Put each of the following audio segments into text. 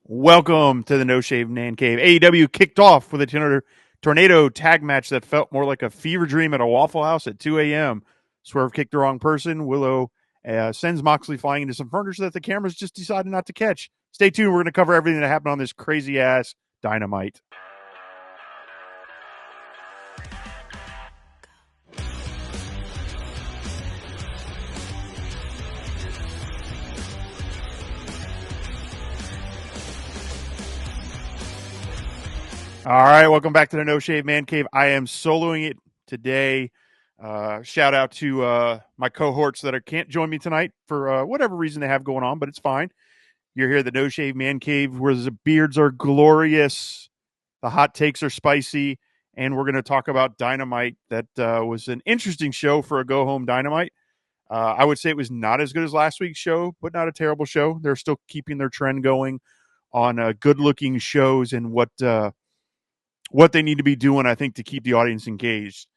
Welcome to the No Shave Man Cave. AEW kicked off with a tornado tag match that felt more like a fever dream at a Waffle House at 2 a.m. Swerve kicked the wrong person. Willow sends Moxley flying into some furniture that the cameras just decided not to catch. Stay tuned. We're going to cover everything that happened on this crazy ass Dynamite. All right, welcome back to the No Shave Man Cave. I am soloing it today. Shout out to my cohorts that can't join me tonight for whatever reason they have going on, but it's fine. You're here at the No Shave Man Cave where the beards are glorious, the hot takes are spicy, and we're going to talk about Dynamite. That was an interesting show for a go-home Dynamite. I would say it was not as good as last week's show, but not a terrible show. They're still keeping their trend going on good-looking shows and what they need to be doing, I think, to keep the audience engaged.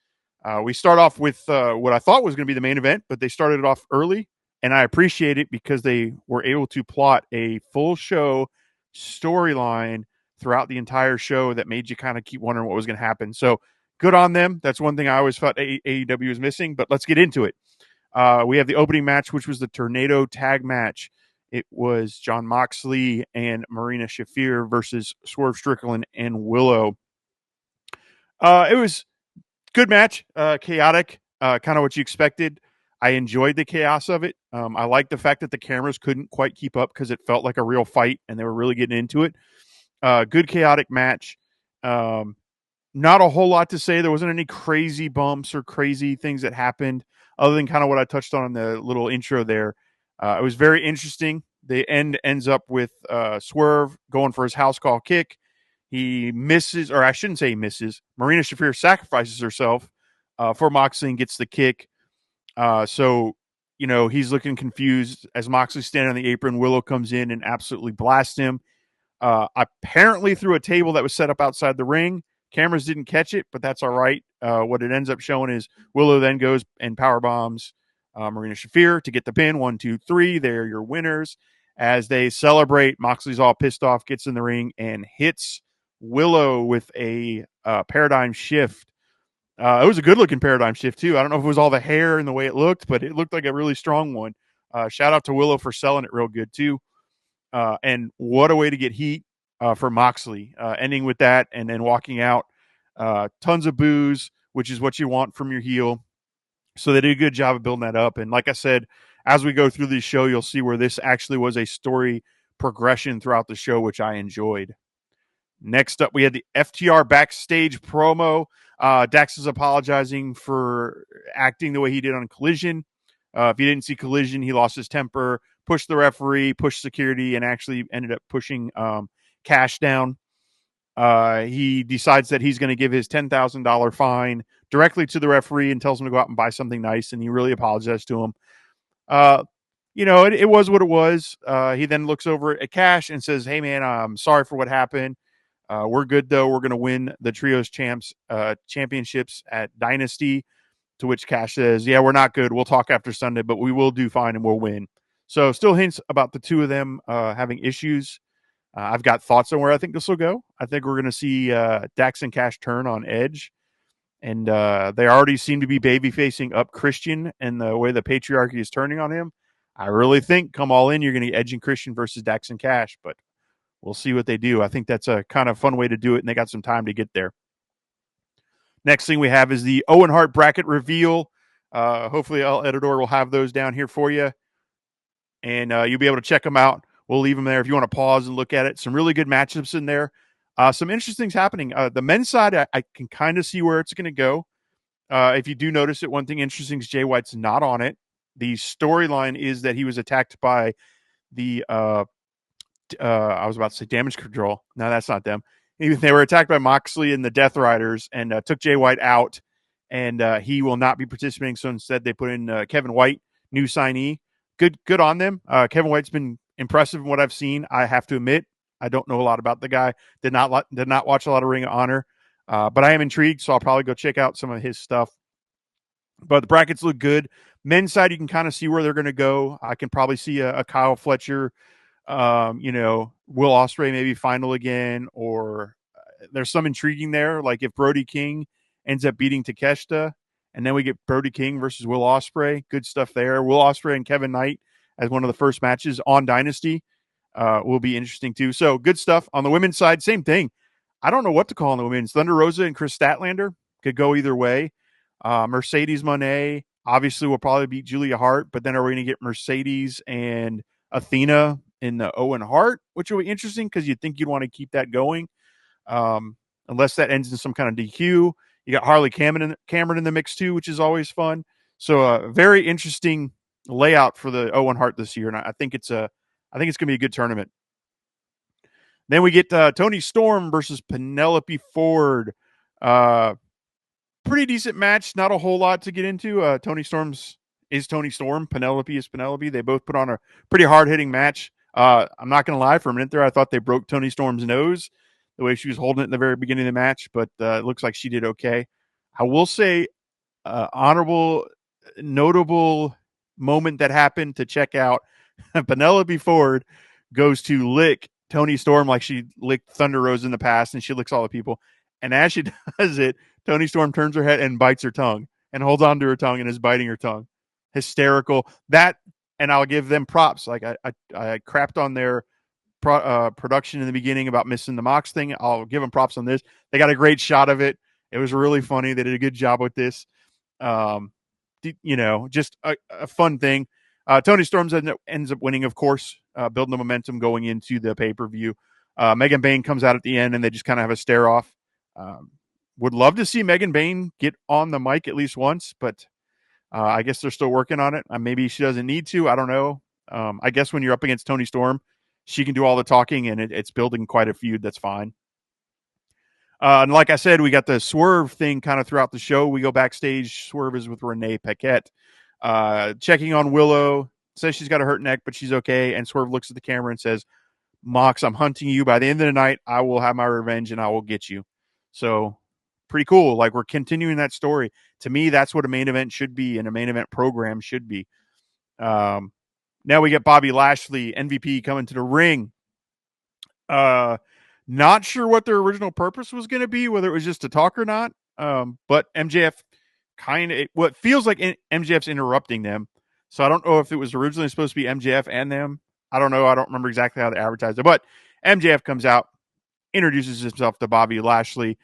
We start off with what I thought was going to be the main event, but they started it off early, and I appreciate it because they were able to plot a full show storyline throughout the entire show that made you kind of keep wondering what was going to happen. So good on them. That's one thing I always thought AEW was missing, but let's get into it. We have the opening match, which was the Tornado Tag match. It was Jon Moxley and Marina Shafir versus Swerve Strickland and Willow. It was good match, chaotic, kind of what you expected. I enjoyed the chaos of it. I liked the fact that the cameras couldn't quite keep up because it felt like a real fight and they were really getting into it. Good chaotic match. Not a whole lot to say. There wasn't any crazy bumps or crazy things that happened other than kind of what I touched on in the little intro there. It was very interesting. The end ends up with Swerve going for his house call kick. He misses, or I shouldn't say he misses. Marina Shafir sacrifices herself for Moxley and gets the kick. So, he's looking confused as Moxley's standing on the apron. Willow comes in and absolutely blasts him. Apparently through a table that was set up outside the ring. Cameras didn't catch it, but that's all right. What it ends up showing is Willow then goes and power bombs Marina Shafir to get the pin. 1, 2, 3. They're your winners. As they celebrate, Moxley's all pissed off, gets in the ring and hits Willow with a paradigm shift. It was a good-looking paradigm shift, too. I don't know if it was all the hair and the way it looked, but it looked like a really strong one. Shout out to Willow for selling it real good, too. And what a way to get heat for Moxley, ending with that and then walking out. Tons of boos, which is what you want from your heel. So they did a good job of building that up. And like I said, as we go through this show, you'll see where this actually was a story progression throughout the show, which I enjoyed. Next up, we had the FTR backstage promo. Dax is apologizing for acting the way he did on Collision. If you didn't see Collision, he lost his temper, pushed the referee, pushed security, and actually ended up pushing Cash down. He decides that he's going to give his $10,000 fine directly to the referee and tells him to go out and buy something nice, and he really apologized to him. It was what it was. He then looks over at Cash and says, "Hey, man, I'm sorry for what happened. We're good, though. We're going to win the Trios championships at Dynasty." To which Cash says, "Yeah, we're not good. We'll talk after Sunday, but we will do fine and we'll win." So still hints about the two of them having issues. I've got thoughts on where I think this will go. I think we're going to see Dax and Cash turn on Edge. And they already seem to be baby facing up Christian and the way the patriarchy is turning on him. I really think come all in, you're going to get Edge and Christian versus Dax and Cash, but we'll see what they do. I think that's a kind of fun way to do it, and they got some time to get there. Next thing we have is the Owen Hart bracket reveal. Hopefully, El Editor will have those down here for you, and you'll be able to check them out. We'll leave them there if you want to pause and look at it. Some really good matchups in there. Some interesting things happening. The men's side, I can kind of see where it's going to go. If you do notice it, one thing interesting is Jay White's not on it. The storyline is that he was attacked by the I was about to say Damage Control. No, that's not them. They were attacked by Moxley and the Death Riders and took Jay White out, and he will not be participating. So instead, they put in Kevin White, new signee. Good on them. Kevin White's been impressive in what I've seen. I have to admit, I don't know a lot about the guy. Did not watch a lot of Ring of Honor, but I am intrigued, so I'll probably go check out some of his stuff. But the brackets look good. Men's side, you can kind of see where they're going to go. I can probably see a Kyle Fletcher Will Ospreay maybe final again, or there's some intriguing there. Like if Brody King ends up beating Takeshita, and then we get Brody King versus Will Ospreay, good stuff there. Will Ospreay and Kevin Knight as one of the first matches on Dynasty will be interesting too. So good stuff on the women's side. Same thing. I don't know what to call on the women's. Thunder Rosa and Chris Statlander could go either way. Mercedes Moné obviously will probably beat Julia Hart, but then are we going to get Mercedes and Athena in the Owen Hart, which will be interesting because you'd think you'd want to keep that going, unless that ends in some kind of DQ. You got Harley Cameron in the mix too, which is always fun. So a very interesting layout for the Owen Hart this year, and I think it's going to be a good tournament. Then we get Toni Storm versus Penelope Ford. Pretty decent match. Not a whole lot to get into. Toni Storm's is Toni Storm. Penelope is Penelope. They both put on a pretty hard-hitting match. I'm not going to lie. For a minute there, I thought they broke Toni Storm's nose the way she was holding it in the very beginning of the match, but it looks like she did okay. I will say honorable, notable moment that happened to check out. Penelope Ford goes to lick Toni Storm like she licked Thunder Rosa in the past, and she licks all the people. And as she does it, Toni Storm turns her head and bites her tongue and holds on to her tongue and is biting her tongue. Hysterical. That, and I'll give them props. Like I crapped on their production in the beginning about missing the Mox thing. I'll give them props on this. They got a great shot of it. It was really funny. They did a good job with this. Just a fun thing. Toni Storm ends up winning, of course, building the momentum going into the pay-per-view. Megan Bayne comes out at the end, and they just kind of have a stare-off. Would love to see Megan Bayne get on the mic at least once, but I guess they're still working on it. Maybe she doesn't need to. I don't know. I guess when you're up against Toni Storm, she can do all the talking, and it's building quite a feud. That's fine. And like I said, we got the Swerve thing kind of throughout the show. We go backstage. Swerve is with Renee Paquette. Checking on Willow. Says she's got a hurt neck, but she's okay. And Swerve looks at the camera and says, Mox, I'm hunting you. By the end of the night, I will have my revenge, and I will get you. So pretty cool. Like, we're continuing that story. To me, that's what a main event should be and a main event program should be. Now we get Bobby Lashley, MVP, coming to the ring. Not sure what their original purpose was going to be, whether it was just to talk or not. But MJF what feels like MJF's interrupting them. So I don't know if it was originally supposed to be MJF and them. I don't know. I don't remember exactly how they advertised it. But MJF comes out, introduces himself to Bobby Lashley,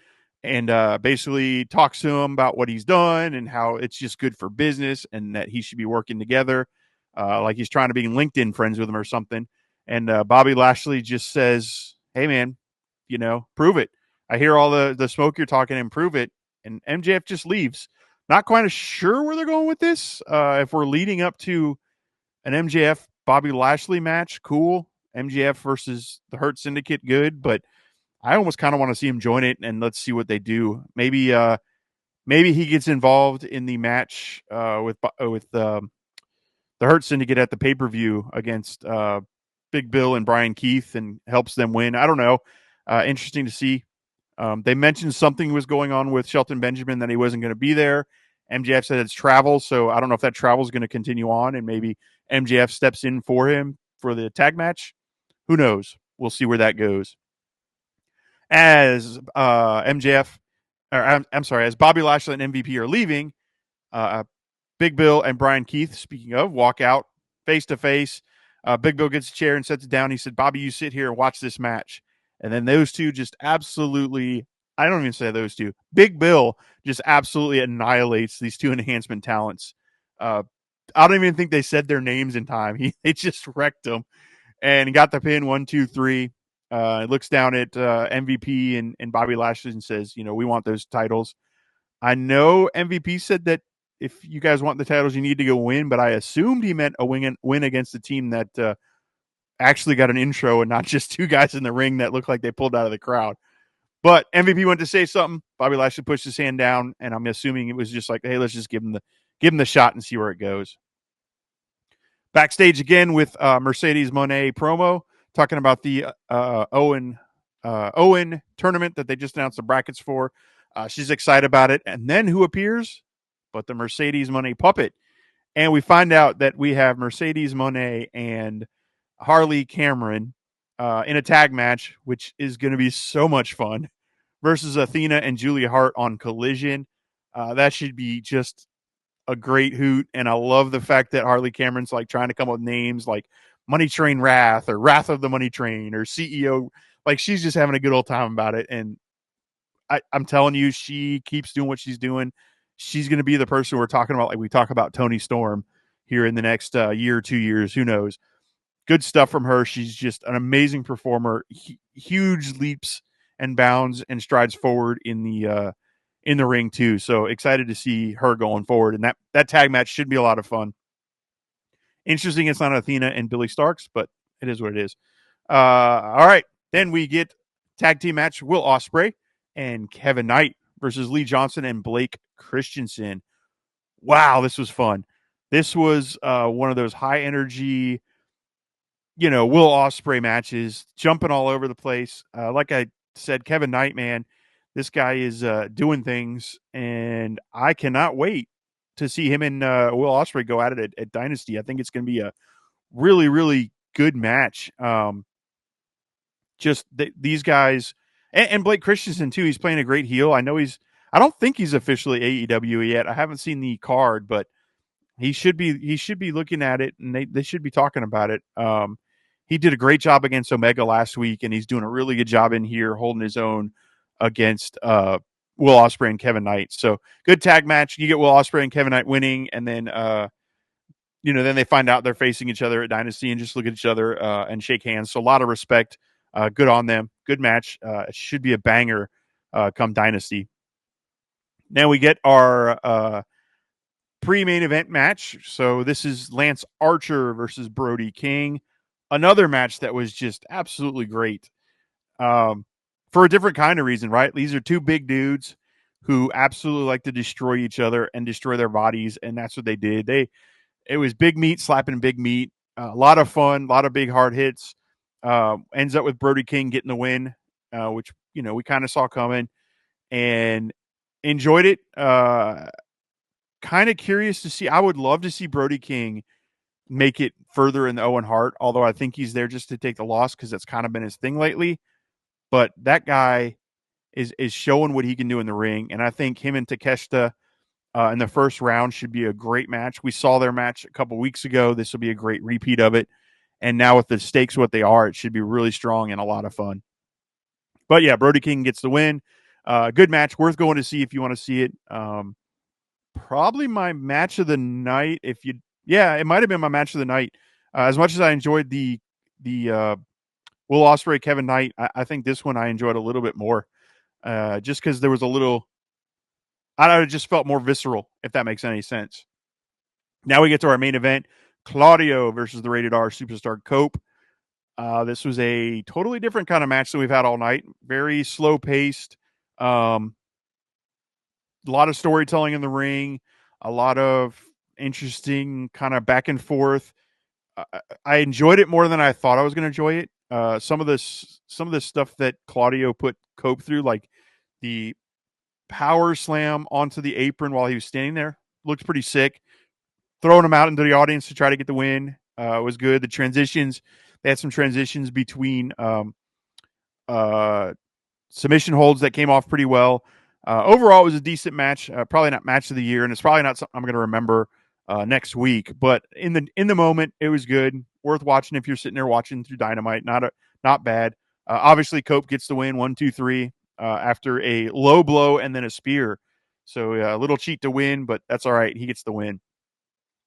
and basically talks to him about what he's done and how it's just good for business and that he should be working together. Like he's trying to be LinkedIn friends with him or something. And Bobby Lashley just says, hey, man, prove it. I hear all the smoke you're talking and prove it. And MJF just leaves. Not quite sure where they're going with this. If we're leading up to an MJF Bobby Lashley match, cool. MJF versus the Hurt Syndicate, good. But I almost kind of want to see him join it, and let's see what they do. Maybe he gets involved in the match with the Hurt Syndicate at the pay-per-view against Big Bill and Brian Keith and helps them win. I don't know. Interesting to see. They mentioned something was going on with Shelton Benjamin, that he wasn't going to be there. MJF said it's travel, so I don't know if that travel is going to continue on, and maybe MJF steps in for him for the tag match. Who knows? We'll see where that goes. As as Bobby Lashley and MVP are leaving, Big Bill and Brian Keith, speaking of, walk out face to face. Big Bill gets a chair and sets it down. He said, Bobby, you sit here and watch this match. And then those two just absolutely, I don't even say those two. Big Bill just absolutely annihilates these two enhancement talents. I don't even think they said their names in time. They just wrecked them and got the pin 1, 2, 3. Looks down at MVP and Bobby Lashley and says, we want those titles. I know MVP said that if you guys want the titles, you need to go win, but I assumed he meant a win against a team that actually got an intro and not just two guys in the ring that looked like they pulled out of the crowd. But MVP went to say something. Bobby Lashley pushed his hand down, and I'm assuming it was just like, hey, let's just give him the shot and see where it goes. Backstage again with Mercedes Moné promo, talking about the Owen tournament that they just announced the brackets for. She's excited about it. And then who appears? But the Mercedes Moné puppet. And we find out that we have Mercedes Moné and Harley Cameron in a tag match, which is going to be so much fun, versus Athena and Julia Hart on Collision. That should be just a great hoot. And I love the fact that Harley Cameron's like trying to come up with names like Money Train Wrath or Wrath of the Money Train or CEO. Like she's just having a good old time about it. And I'm telling you, she keeps doing what she's doing. She's going to be the person we're talking about. Like we talk about Tony Storm here in the next year or 2 years. Who knows? Good stuff from her. She's just an amazing performer. Huge leaps and bounds and strides forward in the ring too. So excited to see her going forward. And that tag match should be a lot of fun. Interesting, it's not Athena and Billy Starks, but it is what it is. All right, then we get tag team match: Will Ospreay and Kevin Knight versus Lee Johnson and Blake Christensen. Wow, this was fun. This was one of those high energy, Will Ospreay matches, jumping all over the place. Like I said, Kevin Knight, man, this guy is doing things, and I cannot wait to see him and Will Ospreay go at it at Dynasty. I think it's going to be a really, really good match. These guys, and Blake Christensen too. He's playing a great heel. I don't think he's officially AEW yet. I haven't seen the card, but he should be looking at it, and they should be talking about it. He did a great job against Omega last week, and he's doing a really good job in here, holding his own against Will Ospreay and Kevin Knight. So good tag match. You get Will Ospreay and Kevin Knight winning, and then then they find out they're facing each other at Dynasty and just look at each other and shake hands. So a lot of respect. Good on them. Good match. It should be a banger come Dynasty. Now we get our pre-main event match. So this is Lance Archer versus Brody King. Another match that was just absolutely great. For a different kind of reason, right? These are two big dudes who absolutely like to destroy each other and destroy their bodies, and that's what they did. It was big meat slapping big meat. A lot of fun, a lot of big hard hits. Ends up with Brody King getting the win, which we kind of saw coming, and enjoyed it. Kind of curious to see. I would love to see Brody King make it further in the Owen Hart, although I think he's there just to take the loss because that's kind of been his thing lately. But that guy is showing what he can do in the ring, and I think him and Takeshita in the first round should be a great match. We saw their match a couple weeks ago. This will be a great repeat of it. And now with the stakes what they are, it should be really strong and a lot of fun. But yeah, Brody King gets the win. Good match, worth going to see if you want to see it. Probably my match of the night. It might have been my match of the night. As much as I enjoyed the Will Ospreay Kevin Knight, I think this one I enjoyed a little bit more. Just because there was a little, I don't know, it just felt more visceral, if that makes any sense. Now we get to our main event: Claudio versus the Rated R Superstar Cope. This was a totally different kind of match than we've had all night. Very slow paced. A lot of storytelling in the ring. A lot of interesting kind of back and forth. I enjoyed it more than I thought I was going to enjoy it. Some of this stuff that Claudio put Cope through, like the power slam onto the apron while he was standing there, looked pretty sick. Throwing him out into the audience to try to get the win was good. The transitions, they had some transitions between submission holds that came off pretty well. Overall, it was a decent match. Probably not match of the year, and it's probably not something I'm going to remember next week. But in the moment, it was good, worth watching if you're sitting there watching through Dynamite. Not bad. Obviously, Cope gets the win, 1, 2, 3, after a low blow and then a spear. So a little cheat to win, but that's all right. He gets the win.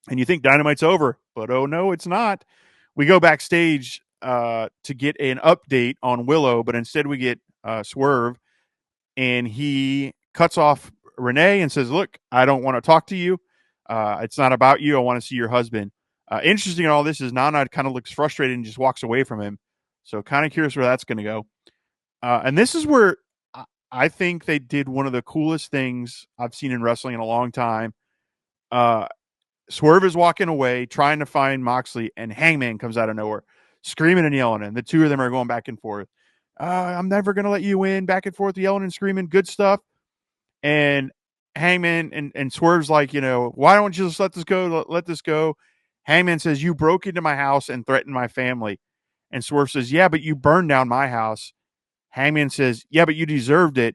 And you think Dynamite's over, but oh no, it's not. We go backstage to get an update on Willow, but instead we get Swerve, and he cuts off Renee and says, "Look, I don't want to talk to you. It's not about you. I want to see your husband." Interesting in all this is Nana kind of looks frustrated and just walks away from him. So kind of curious where that's going to go. And this is where I think they did one of the coolest things I've seen in wrestling in a long time. Swerve is walking away, trying to find Moxley, and Hangman comes out of nowhere, screaming and yelling, and the two of them are going back and forth. I'm never going to let you win, back and forth, yelling and screaming, good stuff. And Hangman and Swerve's like, why don't you just let this go? Let this go. Hangman says, "You broke into my house and threatened my family." And Swerve says, "Yeah, but you burned down my house." Hangman says, "Yeah, but you deserved it."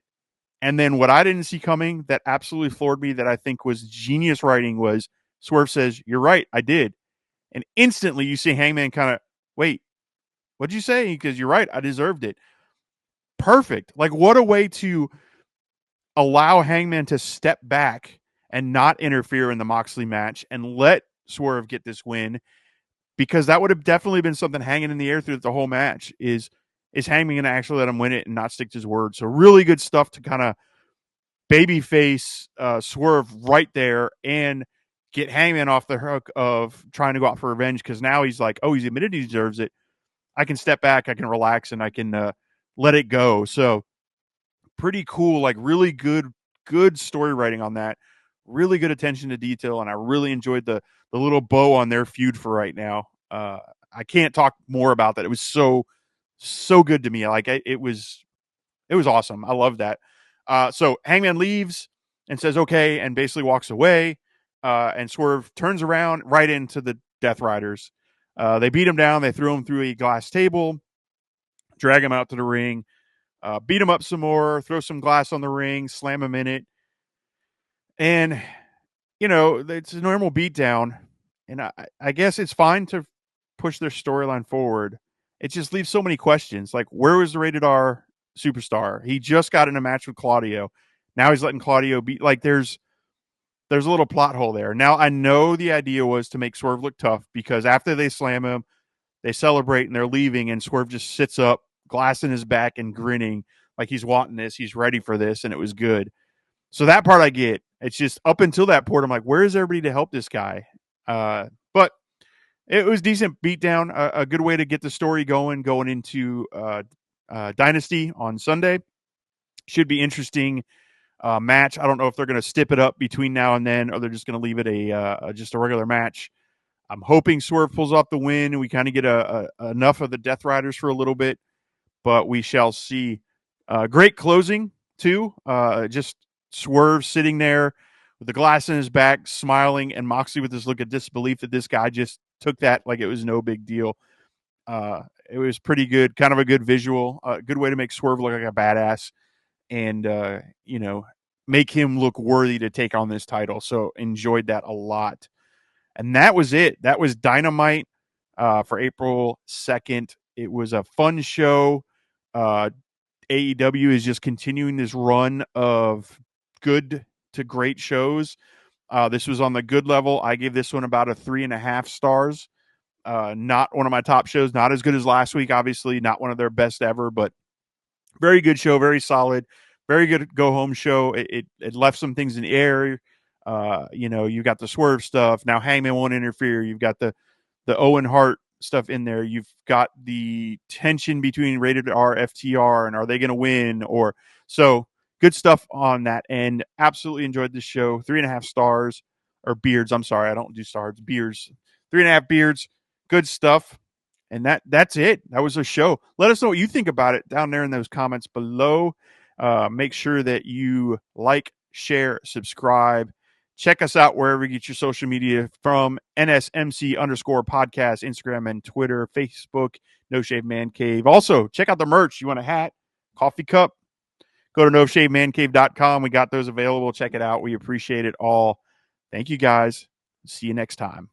And then what I didn't see coming that absolutely floored me, that I think was genius writing, was Swerve says, "You're right, I did." And instantly you see Hangman kind of, "Wait, what'd you say?" Because "You're right, I deserved it." Perfect. Like, what a way to allow Hangman to step back and not interfere in the Moxley match and let Swerve get this win, because that would have definitely been something hanging in the air through the whole match. Is Hangman going to actually let him win it and not stick to his word? So really good stuff to kind of babyface Swerve right there and get Hangman off the hook of trying to go out for revenge, because now he's like, oh, he's admitted he deserves it. I can step back, I can relax, and I can let it go. So pretty cool, like really good story writing on that. Really good attention to detail, and I really enjoyed the little bow on their feud for right now. I can't talk more about that. It was so good to me. Like it was awesome. I love that. So Hangman leaves and says okay, and basically walks away. And Swerve turns around right into the Death Riders. They beat him down. They threw him through a glass table, drag him out to the ring, beat him up some more, throw some glass on the ring, slam him in it. And, it's a normal beatdown. And I guess it's fine to push their storyline forward. It just leaves so many questions. Like, where was the rated R superstar? He just got in a match with Claudio. Now he's letting Claudio beat. Like, there's a little plot hole there. Now, I know the idea was to make Swerve look tough, because after they slam him, they celebrate and they're leaving, and Swerve just sits up, glass in his back, and grinning like he's wanting this. He's ready for this, and it was good. So that part I get. It's just up until that point, I'm like, where is everybody to help this guy? But it was decent beatdown, a good way to get the story going into Dynasty on Sunday. Should be interesting match. I don't know if they're going to stip it up between now and then, or they're just going to leave it just a regular match. I'm hoping Swerve pulls off the win and we kind of get enough of the Death Riders for a little bit, but we shall see. Great closing too. Just Swerve sitting there with the glass in his back, smiling, and Moxley with this look of disbelief that this guy just took that like it was no big deal. It was pretty good, kind of a good visual, good way to make Swerve look like a badass, and make him look worthy to take on this title. So enjoyed that a lot. And that was it. That was Dynamite for April 2nd. It was a fun show. AEW is just continuing this run of good to great shows. This was on the good level. I gave this one about a 3.5 stars. Not one of my top shows. Not as good as last week, obviously. Not one of their best ever, but very good show. Very solid. Very good go-home show. It left some things in the air. You got the Swerve stuff. Now Hangman won't interfere. You've got the Owen Hart stuff in there. You've got the tension between rated R, FTR, and are they going to win? Or so good stuff on that end. Absolutely enjoyed this show. 3.5 stars, or beards. I'm sorry, I don't do stars. Beards. 3.5 beards. Good stuff. And that's it. That was a show. Let us know what you think about it down there in those comments below. Make sure that you like, share, subscribe. Check us out wherever you get your social media from. NSMC_podcast, Instagram and Twitter, Facebook, No Shave Man Cave. Also, check out the merch. You want a hat, coffee cup? Go to NoShaveManCave.com. We got those available. Check it out. We appreciate it all. Thank you guys. See you next time.